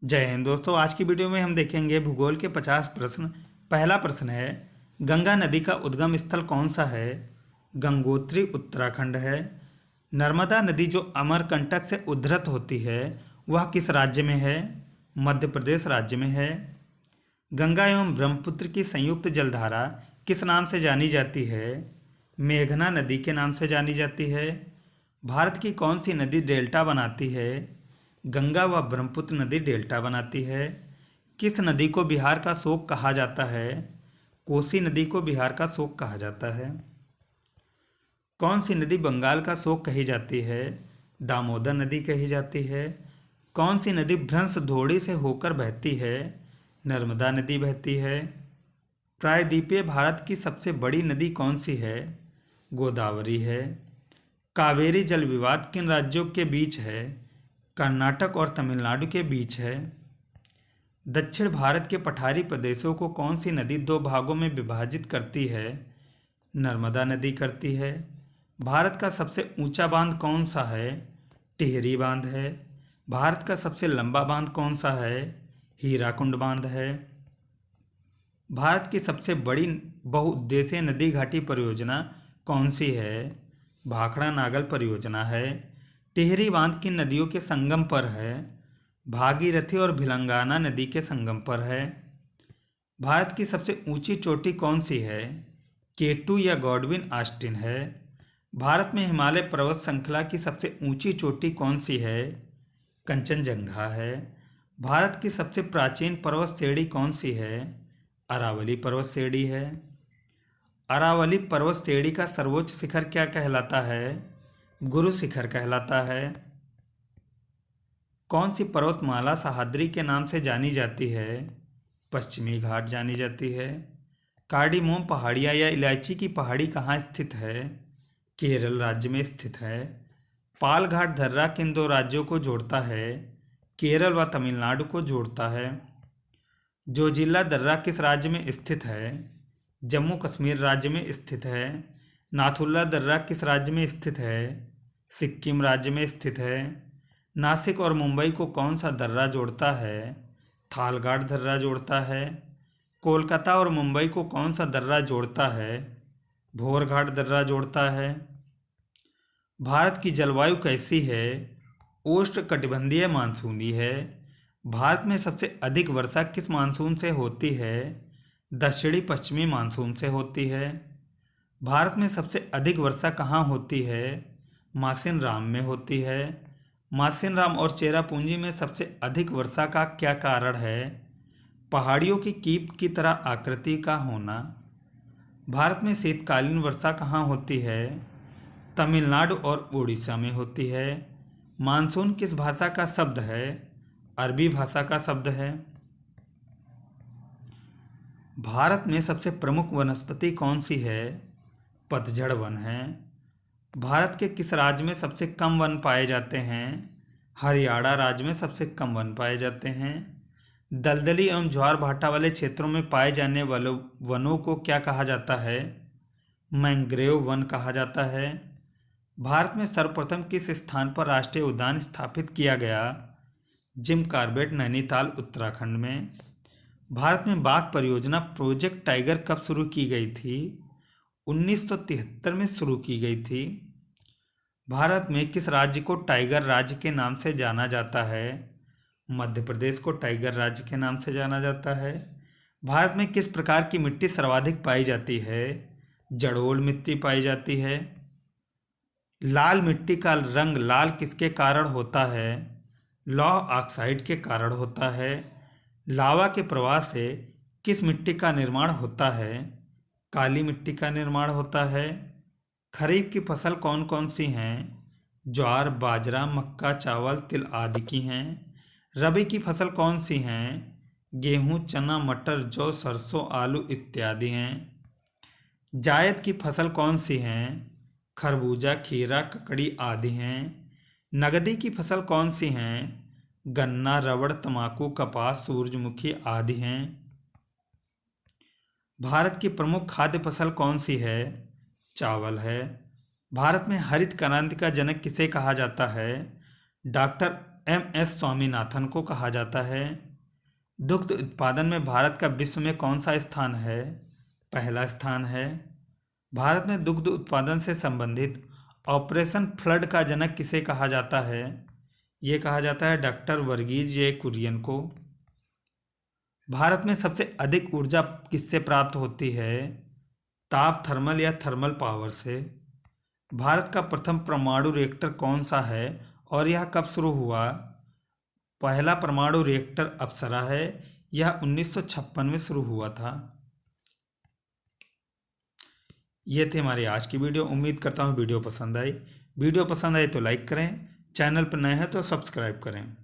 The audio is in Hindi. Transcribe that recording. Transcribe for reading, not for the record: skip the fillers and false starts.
जय हिंद दोस्तों। आज की वीडियो में हम देखेंगे भूगोल के 50 प्रश्न। पहला प्रश्न है, गंगा नदी का उद्गम स्थल कौन सा है? गंगोत्री उत्तराखंड है। नर्मदा नदी जो अमरकंटक से उद्धृत होती है वह किस राज्य में है? मध्य प्रदेश राज्य में है। गंगा एवं ब्रह्मपुत्र की संयुक्त जलधारा किस नाम से जानी जाती है? मेघना नदी के नाम से जानी जाती है। भारत की कौन सी नदी डेल्टा बनाती है? गंगा व ब्रह्मपुत्र नदी डेल्टा बनाती है। किस नदी को बिहार का शोक कहा जाता है? कोसी नदी को बिहार का शोक कहा जाता है। कौन सी नदी बंगाल का शोक कही जाती है? दामोदर नदी कही जाती है। कौन सी नदी भ्रंश धोड़ी से होकर बहती है? नर्मदा नदी बहती है। प्रायद्वीपीय भारत की सबसे बड़ी नदी कौन सी है? गोदावरी है। कावेरी जल विवाद किन राज्यों के बीच है? कर्नाटक और तमिलनाडु के बीच है। दक्षिण भारत के पठारी प्रदेशों को कौन सी नदी दो भागों में विभाजित करती है? नर्मदा नदी करती है। भारत का सबसे ऊंचा बांध कौन सा है? टिहरी बांध है। भारत का सबसे लंबा बांध कौन सा है? हीराकुंड बांध है। भारत की सबसे बड़ी बहुउद्देशीय नदी घाटी परियोजना कौन सी है? भाखड़ा नागल परियोजना है। टिहरी बांध किन नदियों के संगम पर है? भागीरथी और भिलंगाना नदी के संगम पर है। भारत की सबसे ऊंची चोटी कौन सी है? केटू या गॉडविन ऑस्टिन है। भारत में हिमालय पर्वत श्रृंखला की सबसे ऊंची चोटी कौन सी है? कंचनजंगा है। भारत की सबसे प्राचीन पर्वत श्रेणी कौन सी है? अरावली पर्वत श्रेणी है। अरावली पर्वत श्रेणी का सर्वोच्च शिखर क्या कहलाता है? गुरु शिखर कहलाता है। कौन सी पर्वतमाला सह्याद्री के नाम से जानी जाती है? पश्चिमी घाट जानी जाती है। कार्डिमोम पहाड़ियाँ या इलायची की पहाड़ी कहाँ स्थित है? केरल राज्य में स्थित है। पाल घाट दर्रा किन दो राज्यों को जोड़ता है? केरल व तमिलनाडु को जोड़ता है। जोजिला दर्रा किस राज्य में स्थित है? जम्मू कश्मीर राज्य में स्थित है। नाथुल्ला दर्रा किस राज्य में स्थित है? सिक्किम राज्य में स्थित है। नासिक और मुंबई को कौन सा दर्रा जोड़ता है? थालघाट दर्रा जोड़ता है। कोलकाता और मुंबई को कौन सा दर्रा जोड़ता है? भोरघाट दर्रा जोड़ता है। भारत की जलवायु कैसी है? उष्णकटिबंधीय मानसूनी है। भारत में सबसे अधिक वर्षा किस मानसून से होती है? दक्षिणी पश्चिमी मानसून से होती है। भारत में सबसे अधिक वर्षा कहाँ होती है? मासिनराम में होती है। मासिनराम और चेरापूंजी में सबसे अधिक वर्षा का क्या कारण है? पहाड़ियों की कीप की तरह आकृति का होना। भारत में शीतकालीन वर्षा कहाँ होती है? तमिलनाडु और उड़ीसा में होती है। मानसून किस भाषा का शब्द है? अरबी भाषा का शब्द है। भारत में सबसे प्रमुख वनस्पति कौन सी है? पतझड़ वन है। भारत के किस राज्य में सबसे कम वन पाए जाते हैं? हरियाणा राज्य में सबसे कम वन पाए जाते हैं। दलदली एवं ज्वार भाटा वाले क्षेत्रों में पाए जाने वाले वनों को क्या कहा जाता है? मैंग्रोव वन कहा जाता है। भारत में सर्वप्रथम किस स्थान पर राष्ट्रीय उद्यान स्थापित किया गया? जिम कॉर्बेट नैनीताल उत्तराखंड में। भारत में बाघ परियोजना प्रोजेक्ट टाइगर कब शुरू की गई थी? 1973 में शुरू की गई थी। भारत में किस राज्य को टाइगर राज्य के नाम से जाना जाता है? मध्य प्रदेश को टाइगर राज्य के नाम से जाना जाता है। भारत में किस प्रकार की मिट्टी सर्वाधिक पाई जाती है? जड़ोल मिट्टी पाई जाती है। लाल मिट्टी का रंग लाल किसके कारण होता है? लौह ऑक्साइड के कारण होता है। लावा के प्रवाह से किस मिट्टी का निर्माण होता है? काली मिट्टी का निर्माण होता है। खरीफ की फसल कौन कौन सी हैं? ज्वार, बाजरा, मक्का, चावल, तिल आदि की हैं। रबी की फसल कौन सी हैं? गेहूँ, चना, मटर, जौ, सरसों, आलू इत्यादि हैं। जायद की फसल कौन सी हैं? खरबूजा, खीरा, ककड़ी आदि हैं। नगदी की फसल कौन सी हैं? गन्ना, रबड़, तंबाकू, कपास, सूरजमुखी आदि हैं। भारत की प्रमुख खाद्य फसल कौन सी है? चावल है। भारत में हरित क्रांति का जनक किसे कहा जाता है? Doctor MS. स्वामीनाथन को कहा जाता है। दुग्ध उत्पादन में भारत का विश्व में कौन सा स्थान है? पहला स्थान है। भारत में दुग्ध उत्पादन से संबंधित ऑपरेशन फ्लड का जनक किसे कहा जाता है? ये कहा जाता है डॉक्टर वर्गीज जे कुरियन को। भारत में सबसे अधिक ऊर्जा किससे प्राप्त होती है? ताप थर्मल या थर्मल पावर से। भारत का प्रथम परमाणु रिएक्टर कौन सा है और यह कब शुरू हुआ? पहला परमाणु रिएक्टर अप्सरा है। यह 1956 में शुरू हुआ था। ये थी हमारी आज की वीडियो। उम्मीद करता हूँ वीडियो पसंद आई। वीडियो पसंद आई तो लाइक करें, चैनल पर नए हैं तो सब्सक्राइब करें।